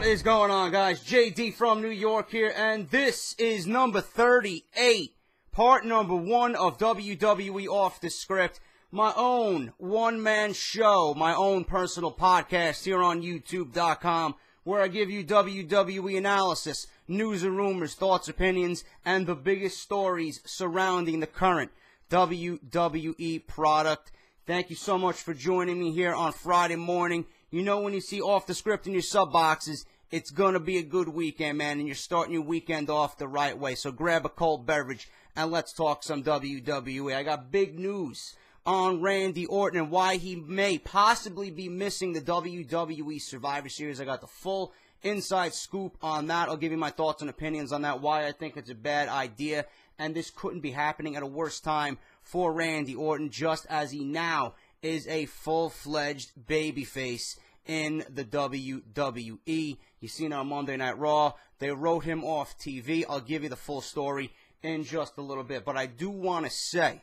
What is going on, guys? JD from New York here, and this is number 38, part number 1 of WWE Off The Script, my own one-man show, my own personal podcast here on YouTube.com, where I give you WWE analysis, news and rumors, thoughts, opinions, and the biggest stories surrounding the current WWE product. Thank you so much for joining me here on Friday morning. You know, when you see Off The Script in your sub boxes, it's going to be a good weekend, man, and you're starting your weekend off the right way. So grab a cold beverage and let's talk some WWE. I got big news on Randy Orton and why he may possibly be missing the WWE Survivor Series. I got the full inside scoop on that. I'll give you my thoughts and opinions on that, why I think it's a bad idea, and this couldn't be happening at a worse time for Randy Orton, just as he now is a full-fledged babyface in the WWE. You seen on Monday Night Raw, they wrote him off TV. I'll give you the full story in just a little bit. But I do want to say,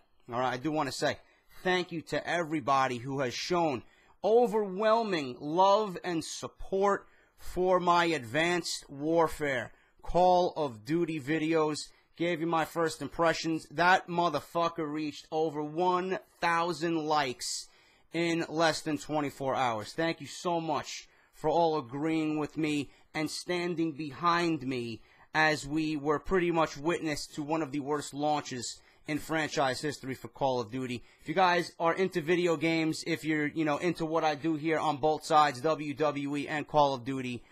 thank you to everybody who has shown overwhelming love and support for my Advanced Warfare Call of Duty videos. Gave you my first impressions. That motherfucker reached over 1,000 likes in less than 24 hours. Thank you so much for all agreeing with me and standing behind me as we were pretty much witness to one of the worst launches in franchise history for Call of Duty. If you guys are into video games, if you're, into what I do here on both sides, WWE and Call of Duty,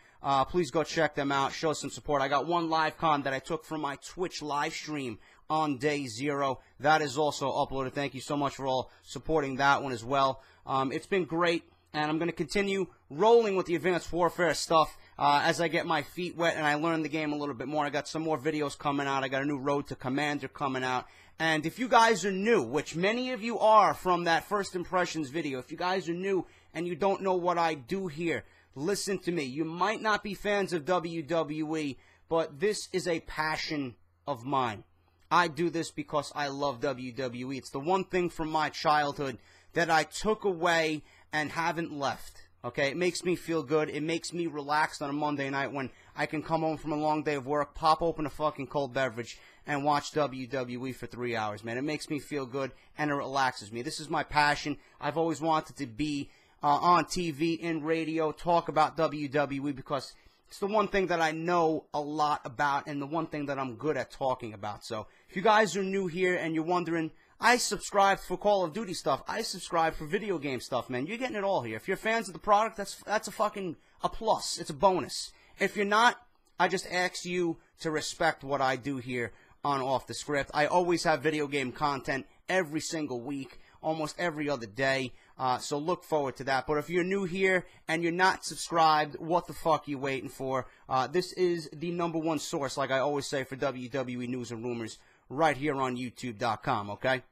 please go check them out. Show some support. I got one live con that I took from my Twitch live stream on day 0. That is also uploaded. Thank you so much for all supporting that one as well. It's been great, and I'm going to continue rolling with the Advanced Warfare stuff as I get my feet wet and I learn the game a little bit more. I got some more videos coming out. I got a new Road to Commander coming out. And if you guys are new, which many of you are from that First Impressions video, if you guys are new and you don't know what I do here, listen to me. You might not be fans of WWE, but this is a passion of mine. I do this because I love WWE. It's the one thing from my childhood that I took away and haven't left. Okay, it makes me feel good. It makes me relaxed on a Monday night when I can come home from a long day of work, pop open a fucking cold beverage, and watch WWE for 3 hours, man. It makes me feel good, and it relaxes me. This is my passion. I've always wanted to be on TV, in radio, talk about WWE because it's the one thing that I know a lot about and the one thing that I'm good at talking about. So if you guys are new here and you're wondering, I subscribe for Call of Duty stuff. I subscribe for video game stuff, man. You're getting it all here. If you're fans of the product, that's a fucking a plus. It's a bonus. If you're not, I just ask you to respect what I do here on Off The Script. I always have video game content every single week, almost every other day. So look forward to that. But if you're new here and you're not subscribed, what the fuck are you waiting for? This is the #1 source, like I always say, for WWE news and rumors right here on YouTube.com, okay?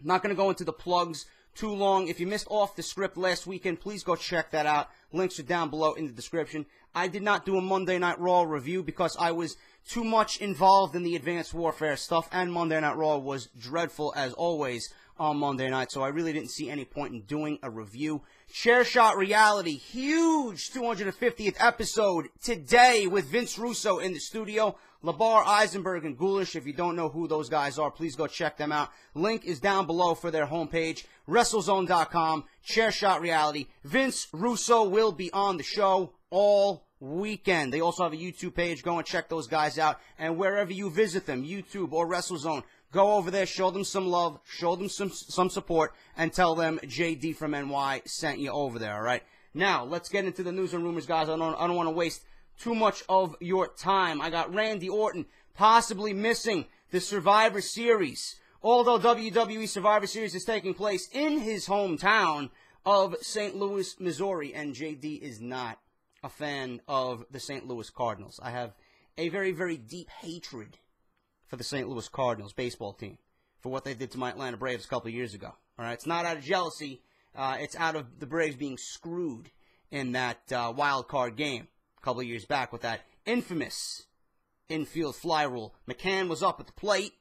I'm not going to go into the plugs too long. If you missed Off The Script last weekend, please go check that out. Links are down below in the description. I did not do a Monday Night Raw review because I was too much involved in the Advanced Warfare stuff, and Monday Night Raw was dreadful as always on Monday night, so I really didn't see any point in doing a review. Chair Shot Reality, huge 250th episode today with Vince Russo in the studio. Labar, Eisenberg, and Ghoulish. If you don't know who those guys are, please go check them out. Link is down below for their homepage. WrestleZone.com, Chair Shot Reality. Vince Russo will be on the show all weekend. They also have a YouTube page. Go and check those guys out. And wherever you visit them, YouTube or WrestleZone, go over there, show them some love, show them some support, and tell them JD from NY sent you over there, all right? Now, let's get into the news and rumors, guys. I don't want to waste too much of your time. I got Randy Orton possibly missing the Survivor Series. Although WWE Survivor Series is taking place in his hometown of St. Louis, Missouri, and JD is not a fan of the St. Louis Cardinals. I have a very, very deep hatred for the St. Louis Cardinals baseball team for what they did to my Atlanta Braves a couple of years ago. All right, it's not out of jealousy. It's out of the Braves being screwed in that wild card game a couple of years back with that infamous infield fly rule. McCann was up at the plate,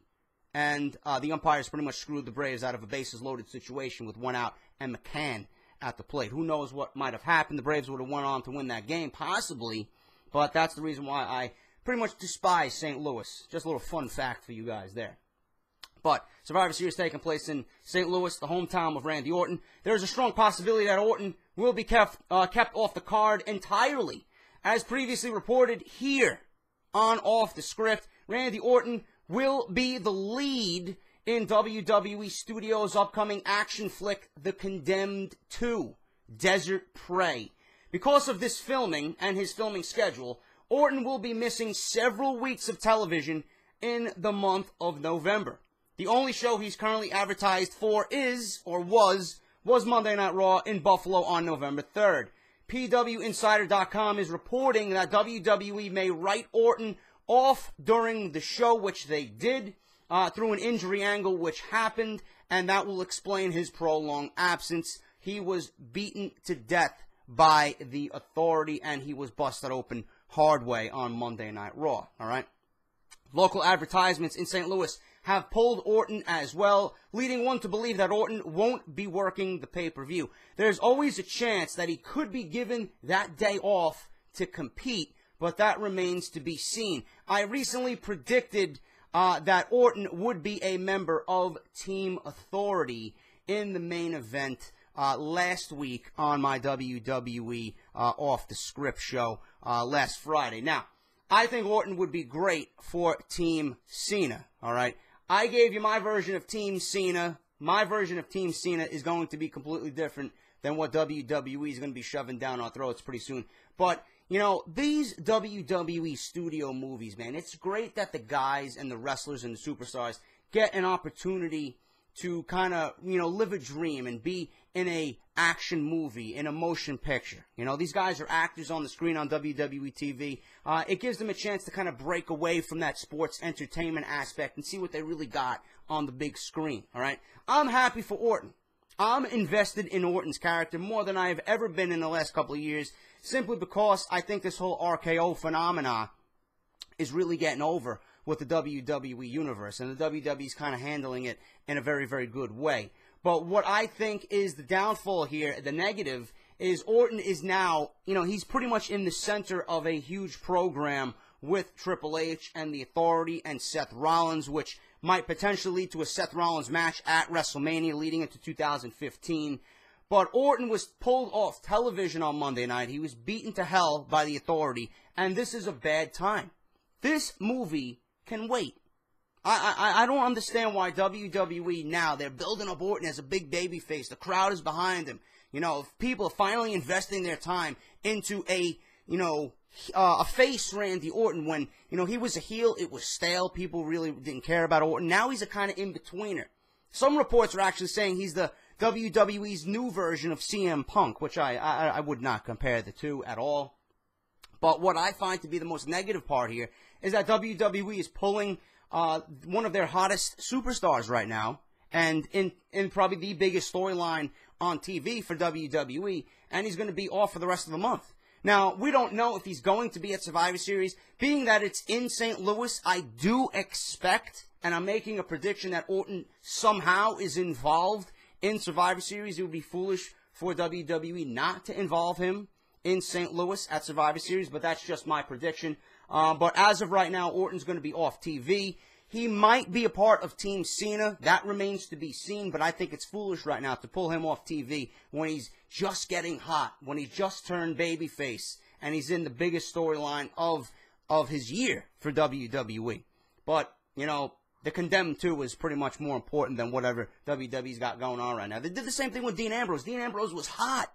and the umpires pretty much screwed the Braves out of a bases-loaded situation with 1 out and McCann at the plate. Who knows what might have happened? The Braves would have went on to win that game, possibly, But that's the reason why I pretty much despise St. Louis. Just a little fun fact for you guys there. But Survivor Series taking place in St. Louis, the hometown of Randy Orton. There is a strong possibility that Orton will be kept off the card entirely. As previously reported here on Off the Script, Randy Orton will be the lead in WWE Studios' upcoming action flick, The Condemned 2, Desert Prey. Because of this filming and his filming schedule, Orton will be missing several weeks of television in the month of November. The only show he's currently advertised for is, or was Monday Night Raw in Buffalo on November 3rd. PWInsider.com is reporting that WWE may write Orton off during the show, which they did, through an injury angle, which happened, and that will explain his prolonged absence. He was beaten to death by the Authority, and he was busted open hard way on Monday Night Raw, all right? Local advertisements in St. Louis have pulled Orton as well, leading one to believe that Orton won't be working the pay-per-view. There's always a chance that he could be given that day off to compete, but that remains to be seen. I recently predicted that Orton would be a member of Team Authority in the main event last week on my WWE Off the Script show last Friday. Now, I think Orton would be great for Team Cena, all right? I gave you my version of Team Cena. My version of Team Cena is going to be completely different than what WWE is going to be shoving down our throats pretty soon. But, you know, these WWE studio movies, man, it's great that the guys and the wrestlers and the superstars get an opportunity to kind of, you know, live a dream and be in a action movie, in a motion picture. You know, these guys are actors on the screen on WWE TV. It gives them a chance to kind of break away from that sports entertainment aspect and see what they really got on the big screen, all right? I'm happy for Orton. I'm invested in Orton's character more than I have ever been in the last couple of years, simply because I think this whole RKO phenomena is really getting over with the WWE Universe, and the WWE's kind of handling it in a very, very good way. But what I think is the downfall here, the negative, is Orton is now, you know, he's pretty much in the center of a huge program with Triple H and the Authority and Seth Rollins, which might potentially lead to a Seth Rollins match at WrestleMania leading into 2015. But Orton was pulled off television on Monday night. He was beaten to hell by the Authority, and this is a bad time. This movie can wait. I don't understand why WWE now, they're building up Orton as a big babyface. The crowd is behind him. You know, people are finally investing their time into a face Randy Orton. When, you know, he was a heel, it was stale. People really didn't care about Orton. Now he's a kind of in-betweener. Some reports are actually saying he's the WWE's new version of CM Punk, which I would not compare the two at all. But what I find to be the most negative part here is that WWE is pulling one of their hottest superstars right now, and in probably the biggest storyline on TV for WWE, and he's going to be off for the rest of the month. Now, we don't know if he's going to be at Survivor Series. Being that it's in St. Louis, I do expect, and I'm making a prediction, that Orton somehow is involved in Survivor Series. It would be foolish for WWE not to involve him in St. Louis at Survivor Series, but that's just my prediction. But as of right now, Orton's going to be off TV. He might be a part of Team Cena. That remains to be seen, but I think it's foolish right now to pull him off TV when he's just getting hot, when he's just turned babyface, and he's in the biggest storyline of his year for WWE. But, you know, the Condemned 2 is pretty much more important than whatever WWE's got going on right now. They did the same thing with Dean Ambrose. Dean Ambrose was hot,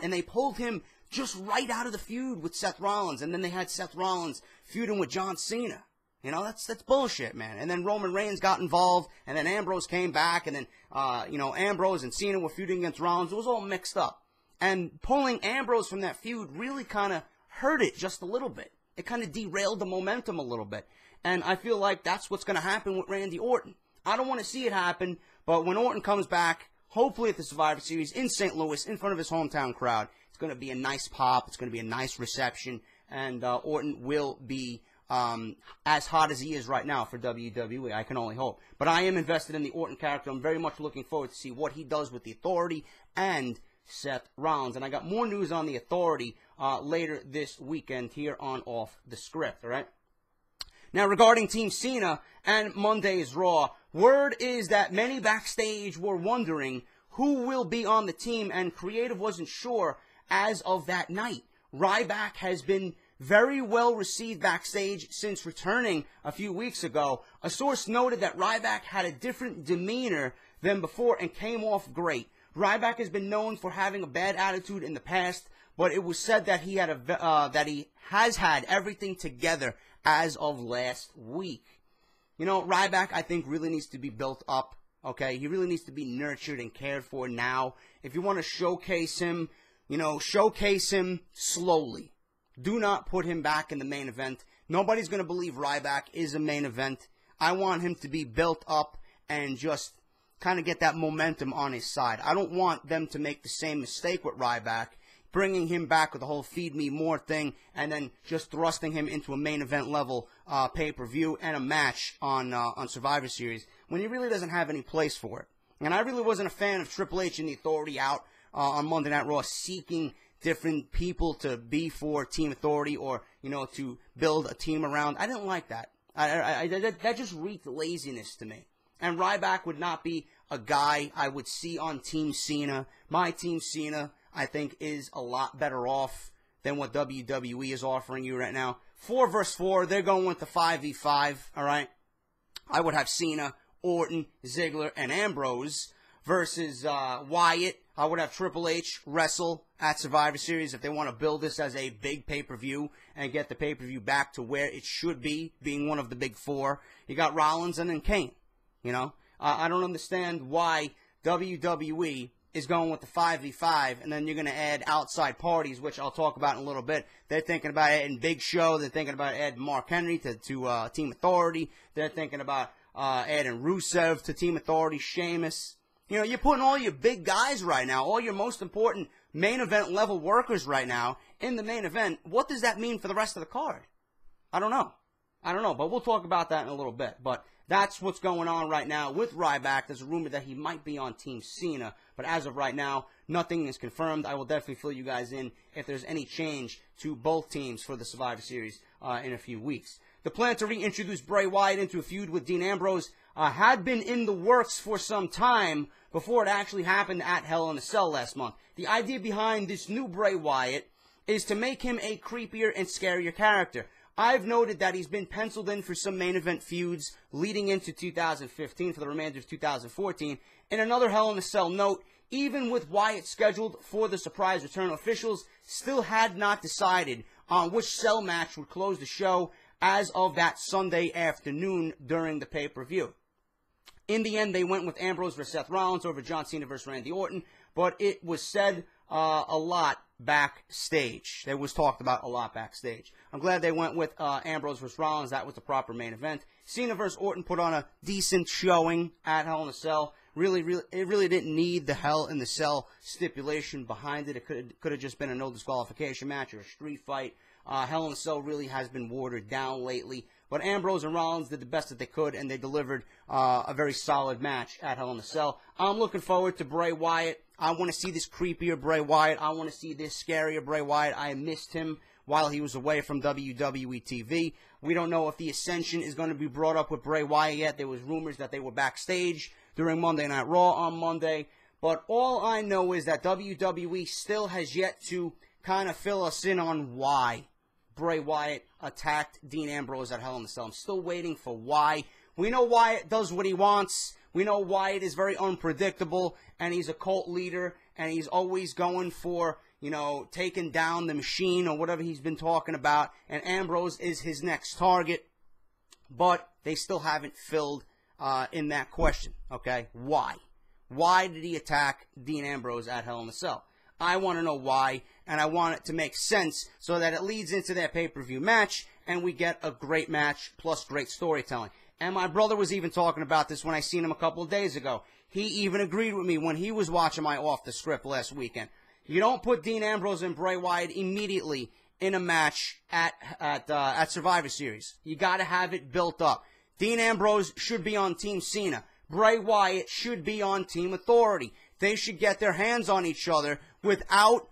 and they pulled him just right out of the feud with Seth Rollins, and then they had Seth Rollins feuding with John Cena. You know, that's bullshit, man. And then Roman Reigns got involved, and then Ambrose came back, and then, Ambrose and Cena were feuding against Rollins. It was all mixed up. And pulling Ambrose from that feud really kind of hurt it just a little bit. It kind of derailed the momentum a little bit. And I feel like that's what's going to happen with Randy Orton. I don't want to see it happen, but when Orton comes back, hopefully at the Survivor Series in St. Louis, in front of his hometown crowd, it's going to be a nice pop. It's going to be a nice reception, and Orton will be as hot as he is right now for WWE. I can only hope. But I am invested in the Orton character. I'm very much looking forward to see what he does with the Authority and Seth Rollins. And I got more news on the Authority later this weekend here on Off the Script, all right? Now, regarding Team Cena and Monday's Raw, word is that many backstage were wondering who will be on the team, and creative wasn't sure as of that night. Ryback has been very well received backstage since returning a few weeks ago. A source noted that Ryback had a different demeanor than before and came off great. Ryback has been known for having a bad attitude in the past, but it was said that he has had everything together as of last week. You know, Ryback, I think, really needs to be built up, okay? He really needs to be nurtured and cared for now. If you want to showcase him, you know, showcase him slowly. Do not put him back in the main event. Nobody's going to believe Ryback is a main event. I want him to be built up and just kind of get that momentum on his side. I don't want them to make the same mistake with Ryback, bringing him back with the whole feed me more thing, and then just thrusting him into a main event level pay-per-view and a match on Survivor Series when he really doesn't have any place for it. And I really wasn't a fan of Triple H and the Authority out on Monday Night Raw seeking different people to be for Team Authority or, you know, to build a team around. I didn't like that. That just reeked laziness to me. And Ryback would not be a guy I would see on Team Cena. My Team Cena, I think, is a lot better off than what WWE is offering you right now. 4 versus 4, they're going with the 5v5, all right? I would have Cena, Orton, Ziggler, and Ambrose versus Wyatt. I would have Triple H wrestle at Survivor Series if they want to build this as a big pay-per-view and get the pay-per-view back to where it should be, being one of the big 4. You got Rollins and then Kane, you know? I don't understand why WWE is going with the 5v5, and then you're going to add outside parties, which I'll talk about in a little bit. They're thinking about adding Big Show. They're thinking about adding Mark Henry to Team Authority. They're thinking about adding Rusev to Team Authority, Sheamus. You know, you're putting all your big guys right now, all your most important main event level workers right now in the main event. What does that mean for the rest of the card? I don't know, but we'll talk about that in a little bit. But that's what's going on right now with Ryback. There's a rumor that he might be on Team Cena, but as of right now, nothing is confirmed. I will definitely fill you guys in if there's any change to both teams for the Survivor Series in a few weeks. The plan to reintroduce Bray Wyatt into a feud with Dean Ambrose had been in the works for some time before it actually happened at Hell in a Cell last month. The idea behind this new Bray Wyatt is to make him a creepier and scarier character. I've noted that he's been penciled in for some main event feuds leading into 2015 for the remainder of 2014. In another Hell in a Cell note, even with Wyatt scheduled for the surprise return, officials still had not decided on which cell match would close the show as of that Sunday afternoon during the pay-per-view. In the end, they went with Ambrose versus Seth Rollins over John Cena versus Randy Orton, but it was said a lot backstage. It was talked about a lot backstage. I'm glad they went with Ambrose versus Rollins. That was the proper main event. Cena versus Orton put on a decent showing at Hell in a Cell. It really didn't need the Hell in the Cell stipulation behind it. It could have just been a no disqualification match or a street fight. Hell in a Cell really has been watered down lately. But Ambrose and Rollins did the best that they could, and they delivered a very solid match at Hell in a Cell. I'm looking forward to Bray Wyatt. I want to see this creepier Bray Wyatt. I want to see this scarier Bray Wyatt. I missed him while he was away from WWE TV. We don't know if the Ascension is going to be brought up with Bray Wyatt yet. There was rumors that they were backstage during Monday Night Raw on Monday. But all I know is that WWE still has yet to kind of fill us in on why Bray Wyatt attacked Dean Ambrose at Hell in a Cell. I'm still waiting for why. We know Wyatt does what he wants. We know Wyatt is very unpredictable, and he's a cult leader, and he's always going for, you know, taking down the machine or whatever he's been talking about, and Ambrose is his next target, but they still haven't filled in that question, okay? Why? Why did he attack Dean Ambrose at Hell in a Cell? I want to know why, and I want it to make sense so that it leads into that pay-per-view match, and we get a great match plus great storytelling. And my brother was even talking about this when I seen him a couple of days ago. He even agreed with me when he was watching my Off the Script last weekend. You don't put Dean Ambrose and Bray Wyatt immediately in a match at Survivor Series. You got to have it built up. Dean Ambrose should be on Team Cena. Bray Wyatt should be on Team Authority. They should get their hands on each other without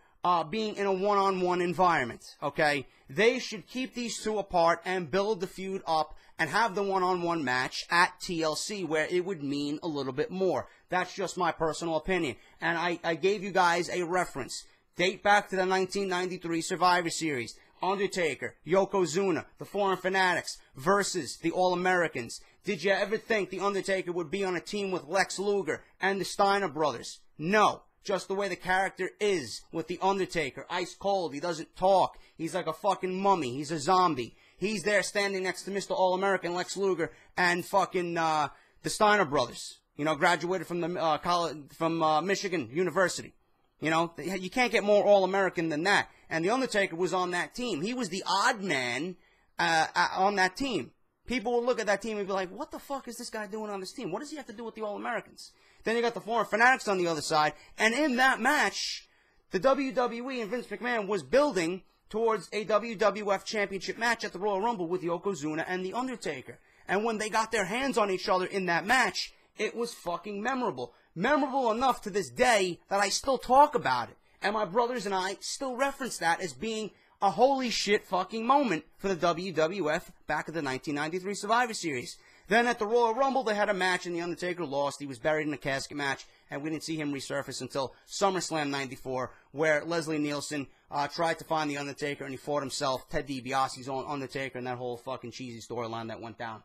being in a one-on-one environment, okay? They should keep these two apart and build the feud up and have the one-on-one match at TLC where it would mean a little bit more. That's just my personal opinion. And I gave you guys a reference. Date back to the 1993 Survivor Series. Undertaker, Yokozuna, the Foreign Fanatics versus the All-Americans. Did you ever think the Undertaker would be on a team with Lex Luger and the Steiner brothers? No. Just the way the character is with the Undertaker. Ice cold. He doesn't talk. He's like a fucking mummy. He's a zombie. He's there standing next to Mr. All-American Lex Luger and fucking the Steiner brothers. You know, graduated from the college, from Michigan University. You know, you can't get more All-American than that. And the Undertaker was on that team. He was the odd man on that team. People would look at that team and be like, what the fuck is this guy doing on this team? What does he have to do with the All-Americans? Then you got the Foreign Fanatics on the other side. And in that match, the WWE and Vince McMahon was building towards a WWF Championship match at the Royal Rumble with Yokozuna and the Undertaker. And when they got their hands on each other in that match, it was fucking memorable. Memorable enough to this day that I still talk about it. And my brothers and I still reference that as being a holy shit fucking moment for the WWF back at the 1993 Survivor Series. Then at the Royal Rumble, they had a match and the Undertaker lost. He was buried in a casket match, and we didn't see him resurface until SummerSlam 94, where Leslie Nielsen tried to find the Undertaker, and he fought himself, Ted DiBiase's own Undertaker, and that whole fucking cheesy storyline that went down.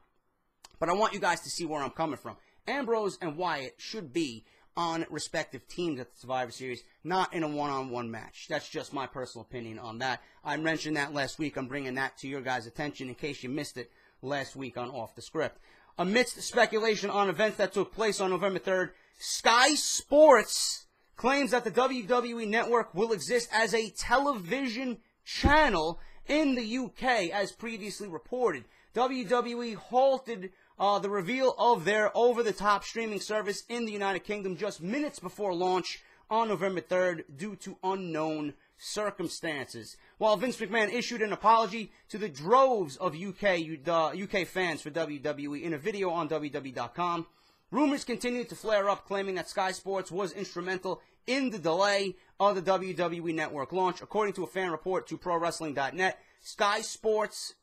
But I want you guys to see where I'm coming from. Ambrose and Wyatt should be on respective teams at the Survivor Series, not in a one-on-one match. That's just my personal opinion on that. I mentioned that last week. I'm bringing that to your guys' attention in case you missed it last week on Off the Script. Amidst speculation on events that took place on November 3rd, Sky Sports claims that the WWE Network will exist as a television channel in the UK, as previously reported. WWE halted the reveal of their over-the-top streaming service in the United Kingdom just minutes before launch on November 3rd due to unknown circumstances. While Vince McMahon issued an apology to the droves of UK fans for WWE in a video on WWE.com, rumors continued to flare up claiming that Sky Sports was instrumental in the delay of the WWE Network launch. According to a fan report to ProWrestling.net, Sky Sports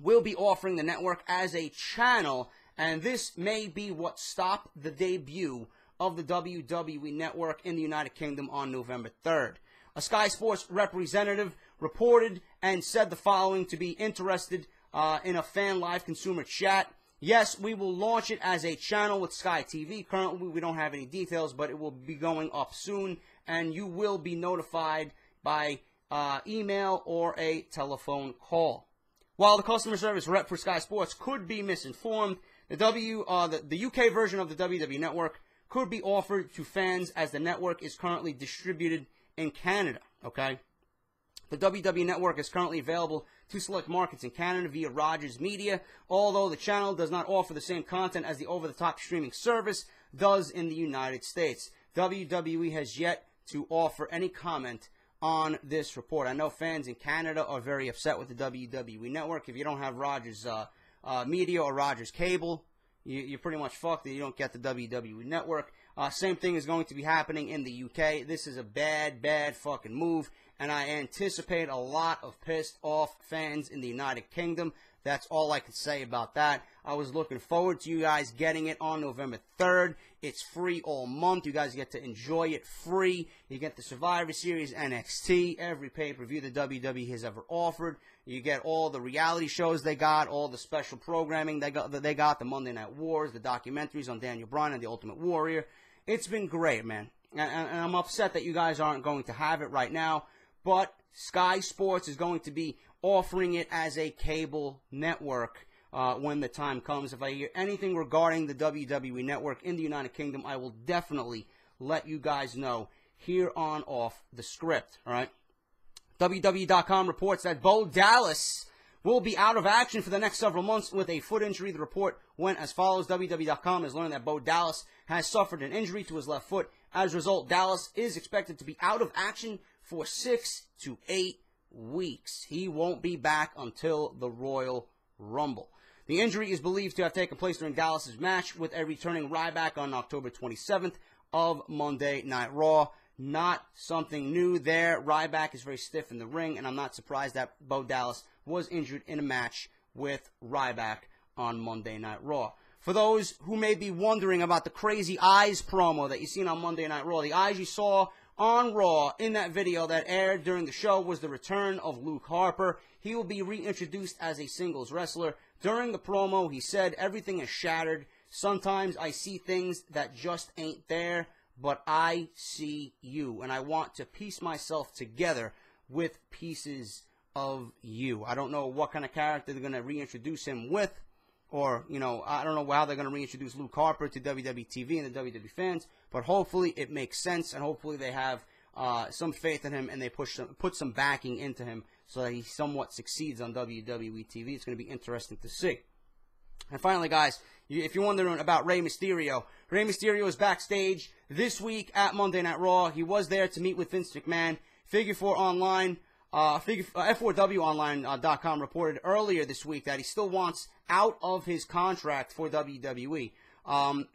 will be offering the network as a channel, and this may be what stopped the debut of the WWE Network in the United Kingdom on November 3rd. A Sky Sports representative reported and said the following to be interested in a fan live consumer chat. Yes, we will launch it as a channel with Sky TV. Currently, we don't have any details, but it will be going up soon, and you will be notified by email or a telephone call. While the customer service rep for Sky Sports could be misinformed, the UK version of the WWE Network could be offered to fans as the network is currently distributed in Canada, okay? The WWE Network is currently available to select markets in Canada via Rogers Media, although the channel does not offer the same content as the over-the-top streaming service does in the United States. WWE has yet to offer any comment on this report. I know fans in Canada are very upset with the WWE Network. If you don't have Rogers Media or Rogers Cable, you're pretty much fucked. You don't get the WWE Network. Same thing is going to be happening in the UK. This is a bad, bad fucking move, and I anticipate a lot of pissed off fans in the United Kingdom. That's all I can say about that. I was looking forward to you guys getting it on November 3rd. It's free all month. You guys get to enjoy it free. You get the Survivor Series, NXT, every pay-per-view the WWE has ever offered. You get all the reality shows they got, all the special programming they got, the Monday Night Wars, the documentaries on Daniel Bryan and the Ultimate Warrior. It's been great, man. And I'm upset that you guys aren't going to have it right now. But Sky Sports is going to be offering it as a cable network when the time comes. If I hear anything regarding the WWE Network in the United Kingdom, I will definitely let you guys know here on Off the Script. All right. WWE.com reports that Bo Dallas will be out of action for the next several months with a foot injury. The report went as follows. WWE.com has learned that Bo Dallas has suffered an injury to his left foot. As a result, Dallas is expected to be out of action for 6 to 8 weeks. He won't be back until the Royal Rumble. The injury is believed to have taken place during Dallas's match with a returning Ryback on October 27th of Monday Night Raw. Not something new there. Ryback is very stiff in the ring, and I'm not surprised that Bo Dallas was injured in a match with Ryback on Monday Night Raw. For those who may be wondering about the crazy eyes promo that you seen on Monday Night Raw, the eyes you saw on Raw in that video that aired during the show was the return of Luke Harper. He will be reintroduced as a singles wrestler. During the promo, he said, "Everything is shattered. Sometimes I see things that just ain't there, but I see you, and I want to piece myself together with pieces of you." I don't know what kind of character they're going to reintroduce him with, or, you know, I don't know how they're going to reintroduce Luke Harper to WWE TV and the WWE fans, but hopefully it makes sense, and hopefully they have some faith in him, and they put some backing into him so that he somewhat succeeds on WWE TV. It's going to be interesting to see. And finally, guys, if you're wondering about Rey Mysterio is backstage this week at Monday Night Raw. He was there to meet with Vince McMahon. Figure4 Online, F4WOnline.com reported earlier this week that he still wants out of his contract for WWE.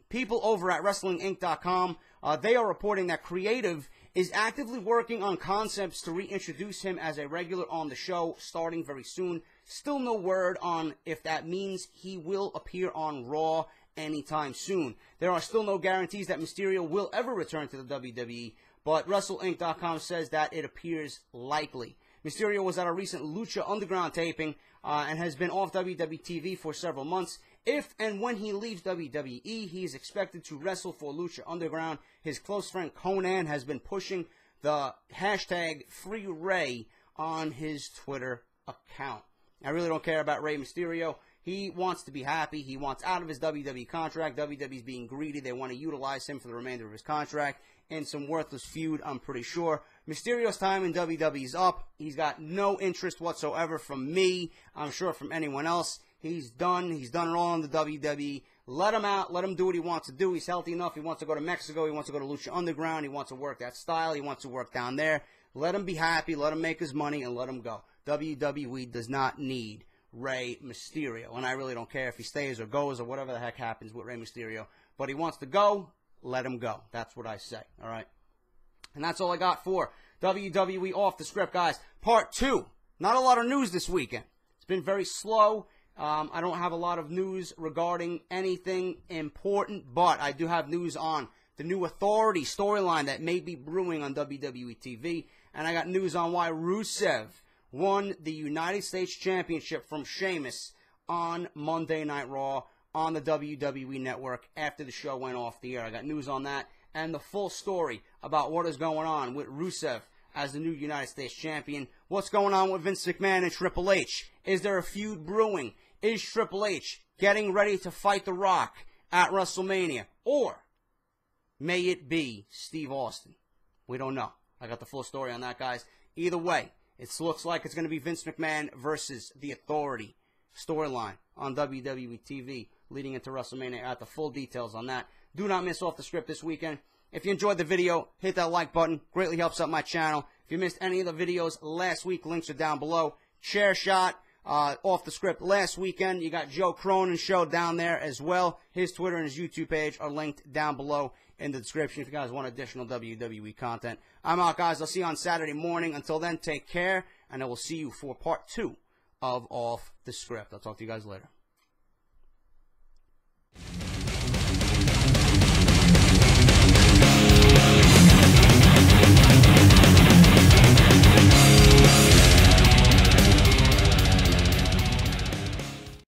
People over at WrestlingInc.com, they are reporting that Creative is actively working on concepts to reintroduce him as a regular on the show starting very soon. Still no word on if that means he will appear on Raw anytime soon. There are still no guarantees that Mysterio will ever return to the WWE, but WrestleInc.com says that it appears likely. Mysterio was at a recent Lucha Underground taping and has been off WWE TV for several months. If and when he leaves WWE, he is expected to wrestle for Lucha Underground. His close friend Conan has been pushing the hashtag #FreeRey on his Twitter account. I really don't care about Rey Mysterio. He wants to be happy. He wants out of his WWE contract. WWE's being greedy. They want to utilize him for the remainder of his contract in some worthless feud, I'm pretty sure. Mysterio's time in WWE is up. He's got no interest whatsoever from me. I'm sure from anyone else. He's done. He's done it all in the WWE. Let him out. Let him do what he wants to do. He's healthy enough. He wants to go to Mexico. He wants to go to Lucha Underground. He wants to work that style. He wants to work down there. Let him be happy. Let him make his money and let him go. WWE does not need Rey Mysterio. And I really don't care if he stays or goes or whatever the heck happens with Rey Mysterio. But he wants to go. Let him go. That's what I say. All right. And that's all I got for WWE Off The Script, guys. Part 2. Not a lot of news this weekend. It's been very slow. I don't have a lot of news regarding anything important, but I do have news on the new Authority storyline that may be brewing on WWE TV. And I got news on why Rusev won the United States Championship from Sheamus on Monday Night Raw on the WWE Network after the show went off the air. I got news on that and the full story about what is going on with Rusev as the new United States Champion. What's going on with Vince McMahon and Triple H? Is there a feud brewing? Is Triple H getting ready to fight The Rock at WrestleMania? Or may it be Steve Austin? We don't know. I got the full story on that, guys. Either way, it looks like it's going to be Vince McMahon versus the Authority storyline on WWE TV leading into WrestleMania. I got the full details on that. Do not miss Off The Script this weekend. If you enjoyed the video, hit that like button. Greatly helps out my channel. If you missed any of the videos last week, links are down below. Chair shot Off The Script last weekend. You got Joe Cronin Show down there as well. His Twitter and his YouTube page are linked down below in the description if you guys want additional WWE content. I'm out, guys. I'll see you on Saturday morning. Until then, take care, and I will see you for part 2 of Off The Script. I'll talk to you guys later.